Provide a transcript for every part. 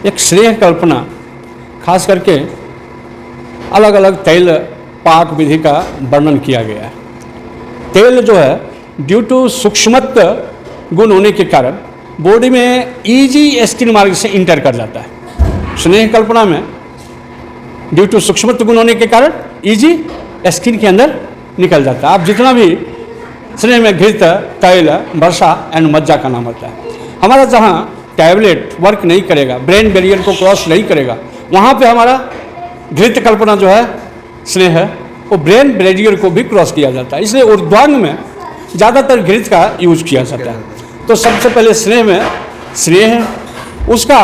एक स्नेह कल्पना खास करके अलग अलग तेल पाक विधि का वर्णन किया गया है। तेल जो है ड्यू टू सूक्ष्मत्व गुण होने के कारण बॉडी में इजी स्किन मार्ग से इंटर कर जाता है। स्नेह कल्पना में ड्यू टू सूक्ष्मत्व गुण होने के कारण इजी स्किन के अंदर निकल जाता है। आप जितना भी स्नेह में घृत, तैल, वर्षा एंड मज्जा का नाम होता है। हमारा जहाँ टैबलेट वर्क नहीं करेगा, ब्रेन बैरियर को क्रॉस नहीं करेगा, वहाँ पे हमारा घृत कल्पना जो है स्नेह है वो ब्रेन बैरियर को भी क्रॉस किया जाता है। इसलिए ऊर्ध्वांग में ज़्यादातर घृत का यूज किया जाता है। तो सबसे पहले स्नेह में स्नेह उसका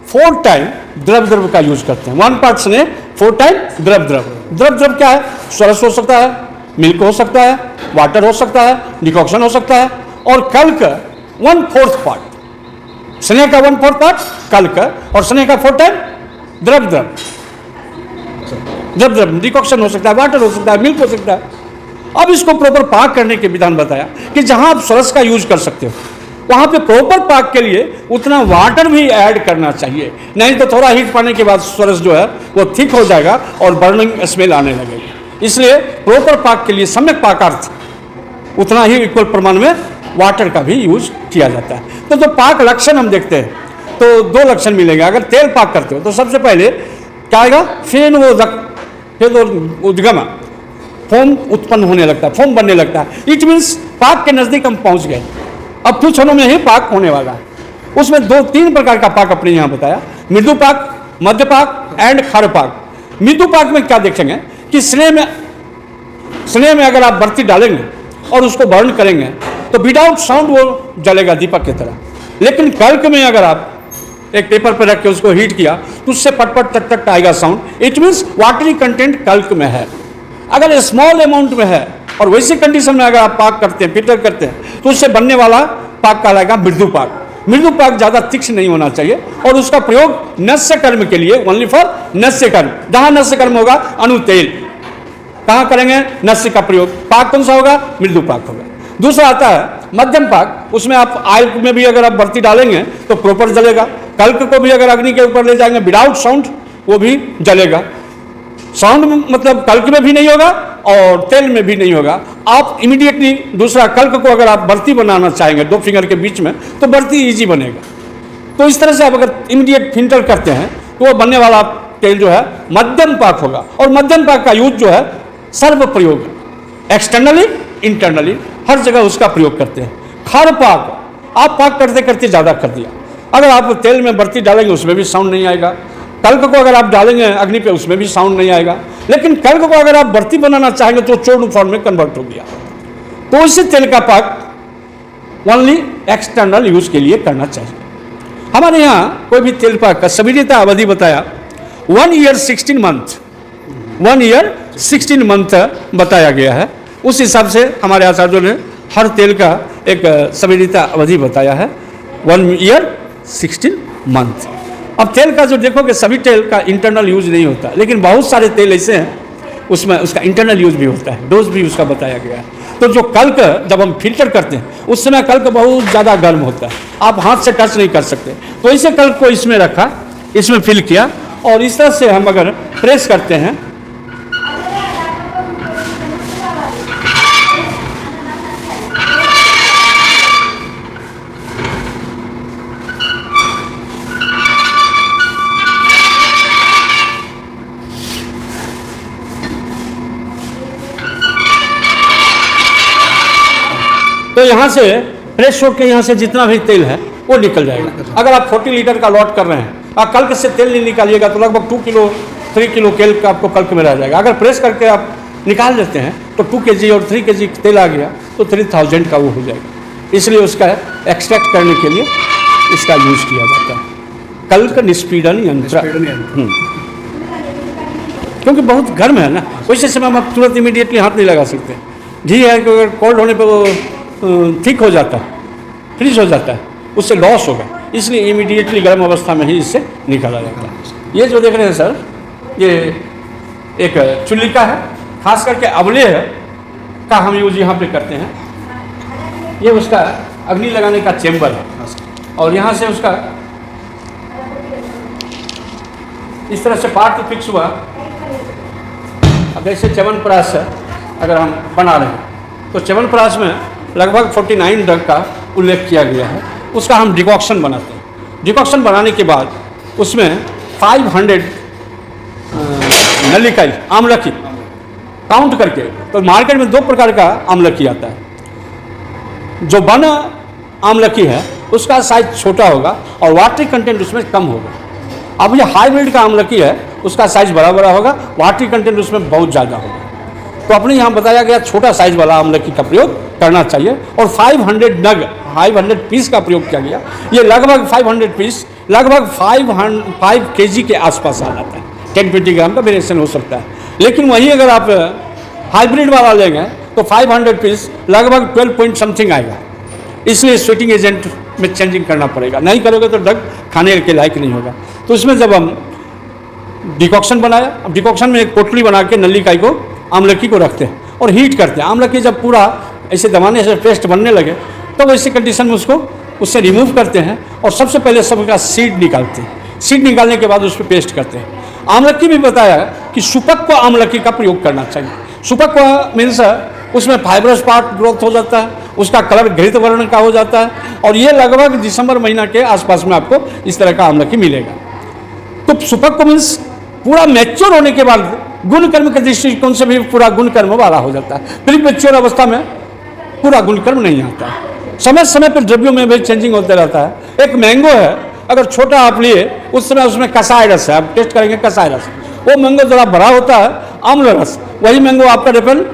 4 टाइम द्रव द्रव का यूज करते हैं। 1 पार्ट स्नेह 4 टाइम द्रव द्रव। द्रव द्रव क्या है? स्वरस हो सकता है, मिल्क हो सकता है, वाटर हो सकता है, डिकॉक्शन हो सकता है, और कल्क 1/4 पार्ट। स्नेह का 1/4 पार्ट कल्क और स्नेह का 4 टाइम द्रव द्रव। द्रव द्रव डिकॉक्शन हो सकता है, वाटर हो सकता है, मिल्क हो सकता है। अब इसको प्रॉपर पाक करने के विधान बताया कि जहां आप सरस का यूज कर सकते हो वहां पे प्रॉपर पाक के लिए उतना वाटर भी ऐड करना चाहिए, नहीं तो थोड़ा हीट पाने के बाद सरस जो है वो थिक हो जाएगा और बर्निंग स्मेल आने लगेगी। इसलिए प्रॉपर पाक के लिए सम्यक पाकार्थ उतना ही इक्वल प्रमाण में वाटर का भी यूज किया जाता है। तो जो पाक लक्षण हम देखते हैं तो 2 लक्षण मिलेंगे। अगर तेल पाक करते हो तो सबसे पहले क्या आएगा? फेन उद्गम, फोम उत्पन्न होने लगता है, फोम बनने लगता है। इट मीन्स पाक के नजदीक हम पहुंच गए। अब कुछ क्षणों में ही पाक होने वाला है। उसमें 2-3 प्रकार का पाक अपने यहाँ बताया, मृदु पाक, मध्य पाक एंड खार पाक। मृदु पाक में क्या देखेंगे कि स्नेह में अगर आप बर्ती डालेंगे और उसको बर्न करेंगे तो विदाउट साउंड वो जलेगा दीपक की तरह। लेकिन कल्क में अगर आप एक पेपर पर रख के उसको हीट किया तो उससे पटपट टक टक आएगा sound. It means watery content कल्क में है। अगर स्मॉल अमाउंट में है और वैसी कंडीशन में अगर आप पाक करते हैं, फिल्टर करते हैं, तो उससे बनने वाला पाक कहलाएगा मृदु पाक। मृदु पाक ज़्यादा तीक्ष्ण नहीं होना चाहिए और उसका प्रयोग नस्य कर्म के लिए, ओनली फॉर नस्य कर्म। जहाँ नस्य कर्म होगा अणु तेल कहाँ करेंगे? नस्य का प्रयोग। पाक कौन सा होगा? मृदु पाक होगा। दूसरा आता है मध्यम पाक। उसमें आप आयल में भी अगर आप बर्ती डालेंगे तो प्रॉपर जलेगा। कल्क को भी अगर अग्नि के ऊपर ले जाएंगे विदाउट साउंड वो भी जलेगा। साउंड मतलब कल्क में भी नहीं होगा और तेल में भी नहीं होगा। आप इमीडिएटली दूसरा कल्क को अगर आप बर्ती बनाना चाहेंगे 2 फिंगर के बीच में तो बर्ती इजी बनेगा। तो इस तरह से आप अगर इमीडिएट फिल्टर करते हैं तो वो बनने वाला तेल जो है मध्यम पाक होगा। और मध्यम पाक का यूज जो है सर्व प्रयोग है, एक्सटर्नली इंटरनली हर जगह उसका प्रयोग करते हैं। खार पाक आप पाक करते करते ज़्यादा कर दिया। अगर आप तेल में बर्ती डालेंगे उसमें भी साउंड नहीं आएगा। कल्क को अगर आप डालेंगे अग्नि पे उसमें भी साउंड नहीं आएगा। लेकिन कल्क को अगर आप बर्ती बनाना चाहेंगे तो चूर्ण फॉर्म में कन्वर्ट हो गया। तो इसी तेल का पाक ओनली एक्सटर्नल यूज के लिए करना चाहिए। हमारे यहाँ कोई भी तेल पाक का सविधता अवधि बताया 1 ईयर 16 मंथ, 1 ईयर 16 मंथ बताया गया है। उस हिसाब से हमारे आचार्यों ने हर तेल का एक सविधता अवधि बताया है 1 ईयर 16 मंथ। अब तेल का जो देखोगे सभी तेल का इंटरनल यूज नहीं होता, लेकिन बहुत सारे तेल ऐसे हैं उसमें उसका इंटरनल यूज भी होता है, डोज भी उसका बताया गया है। तो जो कल्क जब हम फिल्टर करते हैं उस समय कल्क बहुत ज़्यादा गर्म होता है, आप हाथ से टच नहीं कर सकते। तो इसे कल्क को इसमें रखा, इसमें फिल किया और इस तरह से हम अगर प्रेस करते हैं तो यहाँ से प्रेस हो के यहाँ से जितना भी तेल है वो निकल जाएगा। अगर आप 40 लीटर का लॉट कर रहे हैं और कल्क से तेल नहीं निकालिएगा तो लगभग 2 किलो 3 किलो तेल का आपको कल्क में रह जाएगा। अगर प्रेस करके आप निकाल लेते हैं तो 2 kg और 3 kg तेल आ गया तो 3000 का वो हो जाएगा। इसलिए उसका एक्सट्रैक्ट करने के लिए इसका यूज किया जाता है कल्क निष्पीड़न यंत्र। क्योंकि बहुत गर्म है ना, वैसे समय हम आप तुरंत इमीडिएटली हाथ नहीं लगा सकते। घी है कि अगर कोल्ड होने पर वो थिक हो जाता है, फ्रीज हो जाता है, उससे लॉस होगा। इसलिए इमीडिएटली गर्म अवस्था में ही इससे निकाला जाता है। ये जो देख रहे हैं सर, ये एक चुल्ली का है, खास करके अवले का हम यूज यहाँ पे करते हैं। ये उसका अग्नि लगाने का चेम्बर है और यहाँ से उसका इस तरह से पार्ट फिक्स हुआ। अब जैसे च्यवनप्राश है अगर हम बना रहे हैं तो च्यवनप्राश में लगभग 49 ड्रग का उल्लेख किया गया है। उसका हम डिकॉक्शन बनाते हैं। डिकॉक्शन बनाने के बाद उसमें 500 नलिकाई आमलकी काउंट करके, तो मार्केट में 2 प्रकार का आमलकी आता है। जो बना आमलकी है उसका साइज छोटा होगा और वाटरी कंटेंट उसमें कम होगा। अब ये हाइब्रिड का आमलकी है उसका साइज बड़ा बड़ा होगा, वाटरी कंटेंट उसमें बहुत ज़्यादा होगा। तो अपने यहाँ बताया गया छोटा साइज वाला आमलकी का प्रयोग करना चाहिए और 500 नग 500 पीस का प्रयोग किया गया। ये लगभग 500 पीस लगभग 5 kg के आसपास आ जाता है। 10-20 ग्राम का वेरिएशन हो सकता है, लेकिन वहीं अगर आप हाइब्रिड वाला लेंगे तो 500 पीस लगभग 12 पॉइंट समथिंग आएगा। इसलिए स्वीटिंग एजेंट में चेंजिंग करना पड़ेगा, नहीं करोगे तो ड्रग खाने के लायक नहीं होगा। तो इसमें जब हम डिकॉक्शन बनाया, अब डिकॉक्शन में एक पोटली बना के नलिकाई को आमलकी को रखते हैं और हीट करते हैं। आमलकी जब पूरा ऐसे दबाने से पेस्ट बनने लगे तो ऐसी कंडीशन में उसको उससे रिमूव करते हैं और सबसे पहले सबका सीड निकालते हैं। सीड निकालने के बाद उस पर पेस्ट करते हैं। आमलकी भी बताया कि सुपक्व आमलकी का प्रयोग करना चाहिए। सुपक्व मीन्स उसमें फाइब्रस पार्ट ग्रोथ हो जाता है, उसका कलर घृत वर्ण का हो जाता है और ये लगभग दिसंबर महीना के आसपास में आपको इस तरह का आमलकी मिलेगा। तो सुपक्व मीन्स पूरा मैच्योर होने के बाद गुण कर्म के दृष्टिकोण से भी पूरा गुण कर्म वाला हो जाता है। प्री मैच्योर अवस्था में पूरा गुण कर्म नहीं आता है। समय समय पर द्रव्यों में भी चेंजिंग होता रहता है। एक मैंगो है, अगर छोटा आप लिए उस समय उसमें कसाय रस है, आप टेस्ट करेंगे कसाय रस, वो मैंगो जरा बड़ा होता है आम्ल रस, वही मैंगो आपका रेपल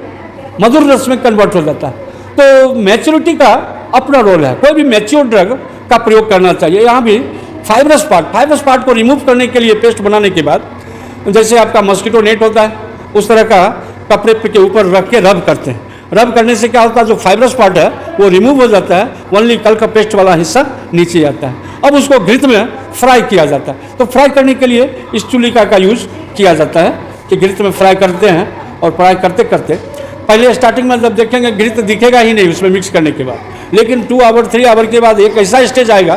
मधुर रस में कन्वर्ट हो जाता है। तो मैच्योरिटी का अपना रोल है। कोई भी मैच्योर ड्रग का प्रयोग करना चाहिए। यहाँ भी फाइब्रस पार्ट को रिमूव करने के लिए पेस्ट बनाने के बाद जैसे आपका मॉस्किटो नेट होता है उस तरह का कपड़े के ऊपर रख के रब करते हैं। रब करने से क्या होता है, जो फाइब्रस पार्ट है वो रिमूव हो जाता है, ओनली कल का पेस्ट वाला हिस्सा नीचे आता है। अब उसको घृत में फ्राई किया जाता है। तो फ्राई करने के लिए इस चुलिका का यूज किया जाता है कि घृत में फ्राई करते हैं और फ्राई करते करते पहले स्टार्टिंग में जब देखेंगे घृत दिखेगा ही नहीं उसमें मिक्स करने के बाद, लेकिन 2 आवर 3 आवर के बाद एक ऐसा स्टेज आएगा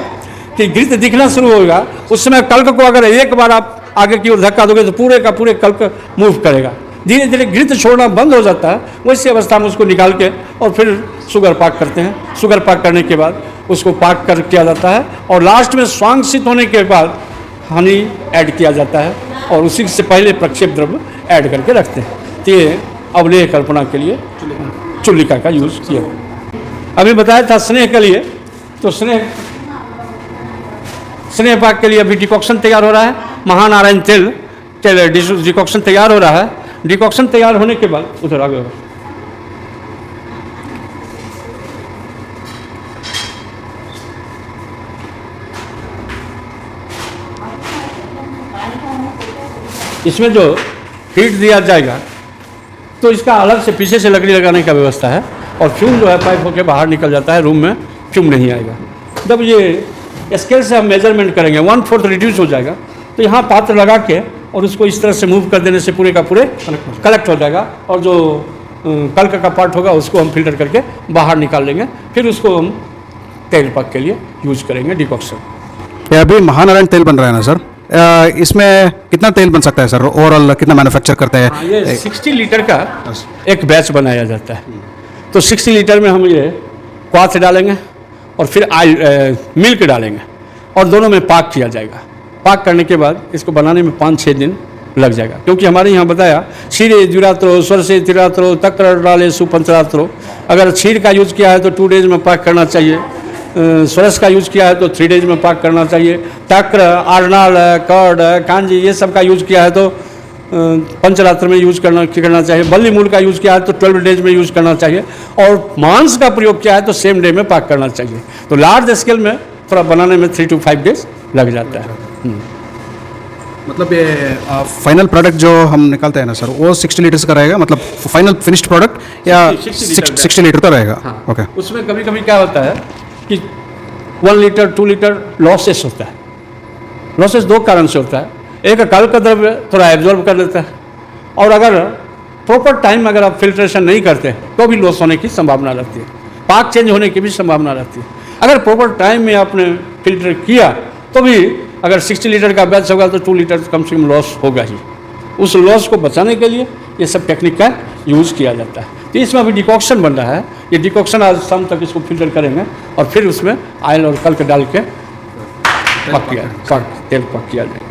कि घृत दिखना शुरू होगा। उस समय कल्क को अगर एक बार आप आगे की ओर धक्का दोगे तो पूरे का पूरे कल्क मूव करेगा। धीरे धीरे घृत छोड़ना बंद हो जाता है। वैसी अवस्था में उसको निकाल के और फिर शुगर पाक करते हैं। शुगर पाक करने के बाद उसको पाक कर किया जाता है और लास्ट में स्वांगसित होने के बाद हनी ऐड किया जाता है और उसी से पहले प्रक्षेप द्रव्य ऐड करके रखते हैं। तो ये अवलेह कल्पना के लिए चुलिका का यूज़ किया। अभी बताया था स्नेह के लिए, तो स्नेह पाक के लिए अभी डिकॉक्शन तैयार हो रहा है। महानारायण तेल डिकॉक्शन तैयार हो रहा है। डिकॉक्शन तैयार होने के बाद उधर आगे इसमें जो हीट दिया जाएगा तो इसका अलग से पीछे से लकड़ी लगाने का व्यवस्था है और फ्यूम जो है पाइप होकर बाहर निकल जाता है। रूम में फ्यूम नहीं आएगा। जब ये स्केल से हम मेजरमेंट करेंगे 1/4 रिड्यूस हो जाएगा तो यहाँ पात्र लगा के और उसको इस तरह से मूव कर देने से पूरे का पूरे कलेक्ट हो जाएगा और जो कल्क का पार्ट होगा उसको हम फिल्टर करके बाहर निकाल लेंगे। फिर उसको हम तेल पाक के लिए यूज करेंगे डिकॉक्शन। अभी महानारायण तेल बन रहा है ना सर, इसमें कितना तेल बन सकता है सर? ओवरऑल कितना मैन्युफैक्चर करते हैं? हाँ, ये 60 लीटर का एक बैच बनाया जाता है। तो 60 लीटर में हम ये क्वाथ डालेंगे और फिर मिल्क डालेंगे और दोनों में पाक किया जाएगा। पाक करने के बाद इसको बनाने में 5-6 दिन लग जाएगा, क्योंकि हमारे यहाँ बताया क्षीरे द्विरात्रो स्वर से तिरात्रो तक्र डाले सुपंचरात्रो। अगर क्षीर का यूज़ किया है तो 2 डेज में पाक करना चाहिए, स्वरस का यूज़ किया है तो 3 डेज में पाक करना चाहिए, तक्र आरनाल कर्ड कांजी ये सब का यूज़ किया है तो पंचरात्र में यूज़ करना चाहिए, बल्ली मूल का यूज़ किया है तो 12 डेज में यूज़ करना चाहिए और मांस का प्रयोग किया है तो सेम डे में पाक करना चाहिए। तो लार्ज स्केल में थोड़ा बनाने में 3 to 5 डेज लग जाता है। मतलब ये फाइनल प्रोडक्ट जो हम निकालते हैं ना सर वो 60 लीटर्स का रहेगा, मतलब फाइनल फिनिश्ड प्रोडक्ट या 60 लीटर का रहेगा? हाँ। ओके। उसमें कभी कभी क्या होता है कि 1 लीटर 2 लीटर लॉसेस होता है। लॉसेस 2 कारण से होता है। एक कल का द्रव्य थोड़ा एब्जॉर्ब कर लेता है और अगर प्रॉपर टाइम अगर आप फिल्ट्रेशन नहीं करते तो भी लॉस होने की संभावना रहती है, पाक चेंज होने की भी संभावना रहती है। अगर प्रॉपर टाइम में आपने फिल्टर किया तो भी अगर 60 लीटर का बैच होगा तो 2 लीटर कम से कम लॉस होगा ही। उस लॉस को बचाने के लिए ये सब टेक्निक का यूज़ किया जाता है। तो इसमें अभी डिकॉक्शन बन रहा है, ये डिकॉक्शन आज शाम तक इसको फिल्टर करेंगे और फिर उसमें ऑयल और कल्क डाल के तेल पक किया जाएगा।